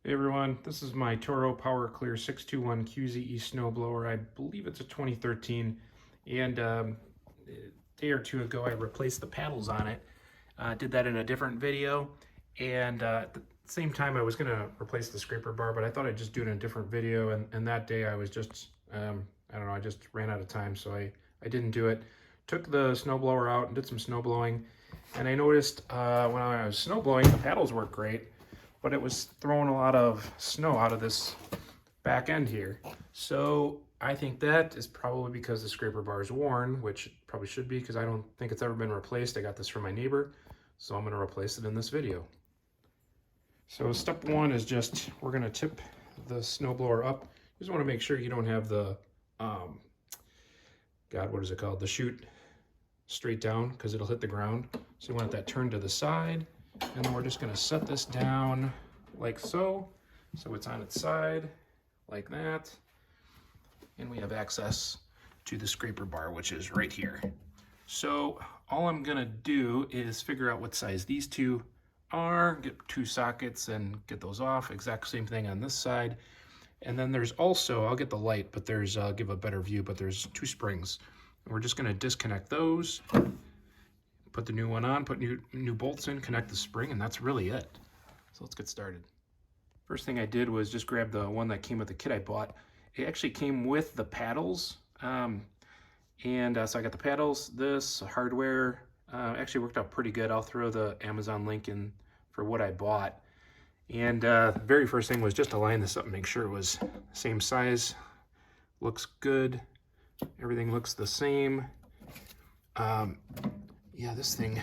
Hey everyone, this is my Toro Power Clear 621 QZE snowblower. I believe it's a 2013, and a day or two ago I replaced the paddles on it. Did that in a different video, and at the same time I was going to replace the scraper bar, but I thought I'd just do it in a different video, and that day I was just, I don't know, I just ran out of time, so I didn't do it. Took the snowblower out and did some snow blowing, and I noticed when I was snow blowing, the paddles worked great, but it was throwing a lot of snow out of this back end here. So I think that is probably because the scraper bar is worn, which it probably should be because I don't think it's ever been replaced. I got this from my neighbor, so I'm gonna replace it in this video. So step one is just, we're gonna tip the snowblower up. You just wanna make sure you don't have the, what is it called? The chute straight down, because it'll hit the ground. So you want that turned to the side. And then we're just gonna set this down like so. So it's on its side, like that. And we have access to the scraper bar, which is right here. So all I'm gonna do is figure out what size these two are, get two sockets and get those off. Exact same thing on this side. And then there's also, I'll get the light, but there's, I'll give a better view, but there's two springs. And we're just gonna disconnect those. Put the new one on, put new bolts in, connect the spring, and that's really it. So let's get started. First thing I did was just grab the one that came with the kit I bought. It actually came with the paddles. So I got the paddles, this, hardware. Actually worked out pretty good. I'll throw the Amazon link in for what I bought. And the very first thing was just to line this up and make sure it was the same size. Looks good. Everything looks the same. Yeah, this thing,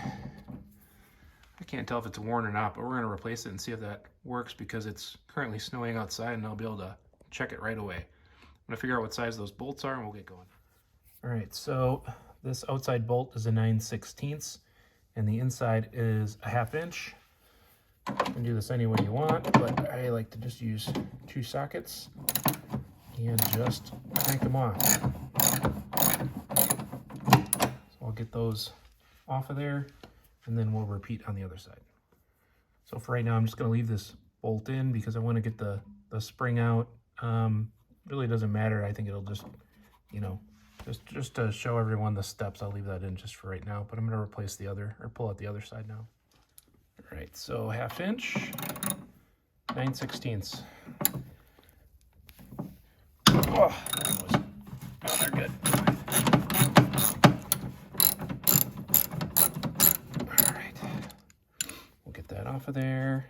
I can't tell if it's worn or not, but we're gonna replace it and see if that works because it's currently snowing outside and I'll be able to check it right away. I'm gonna figure out what size those bolts are and we'll get going. All right, so this outside bolt is a 9/16 and the inside is a 1/2 inch. You can do this any way you want, but I like to just use two sockets and just crank them off. So I'll get those off of there, and then we'll repeat on the other side. So for right now, I'm just going to leave this bolt in because I want to get the spring out. Really doesn't matter. I think it'll just, you know, just to show everyone the steps, I'll leave that in just for right now. But I'm going to replace the other, or pull out the other side now. All right, so 1/2 inch, 9/16. Oh, they're good. Off of there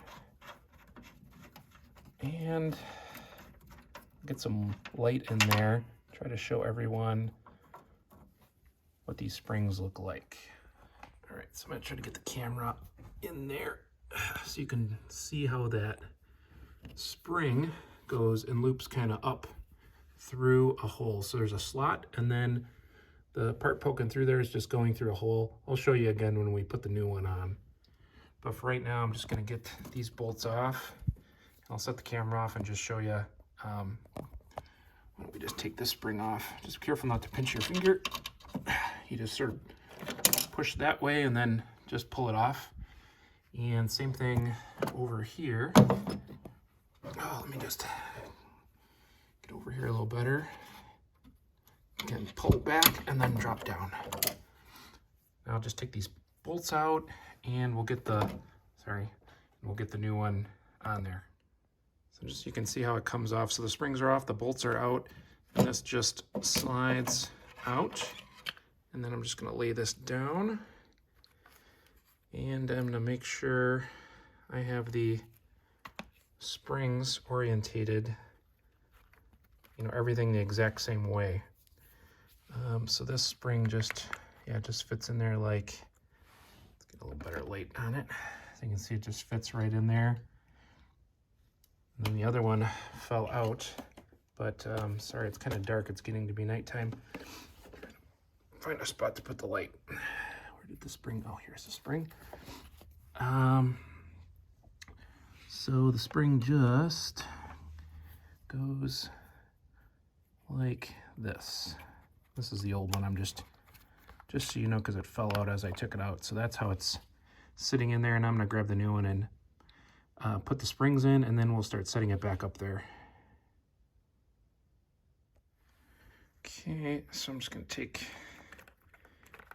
and get some light in there. Try to show everyone what these springs look like. All right, so I'm gonna try to get the camera in there so you can see how that spring goes and loops kind of up through a hole. So there's a slot and then the part poking through there is just going through a hole. I'll show you again when we put the new one on. But for right now, I'm just gonna get these bolts off. I'll set the camera off and just show you. Why don't we just take this spring off? Just be careful not to pinch your finger. You just sort of push that way and then just pull it off. And same thing over here. Oh, let me just get over here a little better. Again, pull back and then drop down. Now I'll just take these bolts out and we'll get the new one on there. So just you can see how it comes off. So the springs are off, the bolts are out, and this just slides out. And then I'm just gonna lay this down. And I'm gonna make sure I have the springs orientated, you know, everything the exact same way. So this spring just fits in there like, a little better light on it. So you can see it just fits right in there. And then the other one fell out, but sorry, it's kind of dark. It's getting to be nighttime. Find a spot to put the light. Where did the spring? Oh, here's the spring. So the spring just goes like this. This is the old one. I'm just so you know, because it fell out as I took it out. So that's how it's sitting in there, and I'm gonna grab the new one and put the springs in, and then we'll start setting it back up there. Okay, so I'm just gonna take,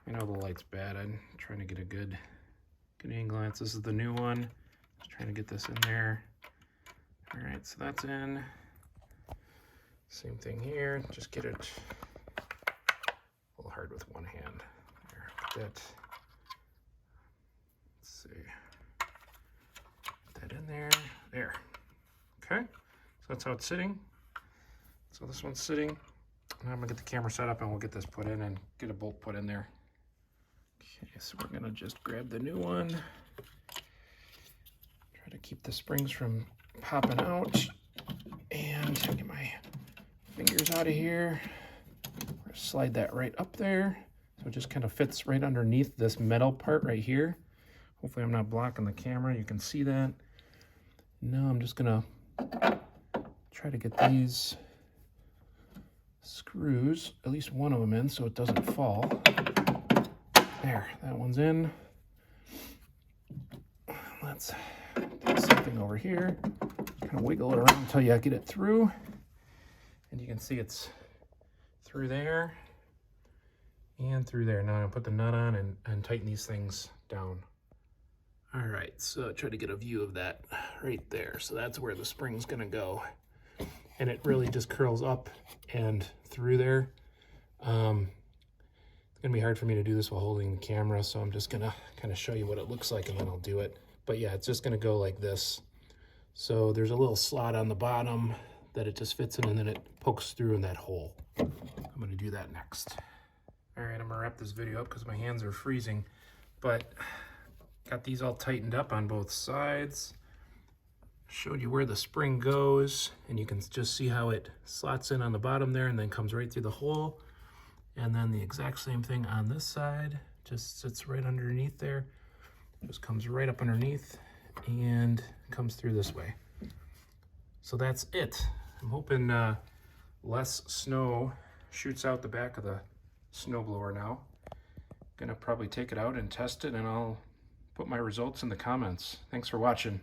I know the light's bad, I'm trying to get a good angle on it. This is the new one. Just trying to get this in there. All right, so that's in. Same thing here, just get it a little hard with one hand. There, put that, let's see, put that in there, there. Okay, so that's how it's sitting. So this one's sitting. Now I'm gonna get the camera set up and we'll get this put in and get a bolt put in there. Okay, so we're gonna just grab the new one. Try to keep the springs from popping out. And get my fingers out of here. Slide that right up there. So it just kind of fits right underneath this metal part right here. Hopefully I'm not blocking the camera, you can see that. Now I'm just gonna try to get these screws, at least one of them in so it doesn't fall. There, that one's in. Let's do something over here. Kind of wiggle it around until you get it through. And you can see it's through there and through there. Now I'm gonna put the nut on and tighten these things down. All right, so try to get a view of that right there. So that's where the spring's gonna go. And it really just curls up and through there. It's gonna be hard for me to do this while holding the camera, so I'm just gonna kind of show you what it looks like and then I'll do it. But yeah, it's just gonna go like this. So there's a little slot on the bottom that it just fits in and then it pokes through in that hole. I'm gonna do that next. All right, I'm gonna wrap this video up because my hands are freezing, but got these all tightened up on both sides. Showed you where the spring goes, and you can just see how it slots in on the bottom there and then comes right through the hole. And then the exact same thing on this side, just sits right underneath there. Just comes right up underneath and comes through this way. So that's it. I'm hoping less snow shoots out the back of the snowblower now. Gonna probably take it out and test it, and I'll put my results in the comments. Thanks for watching.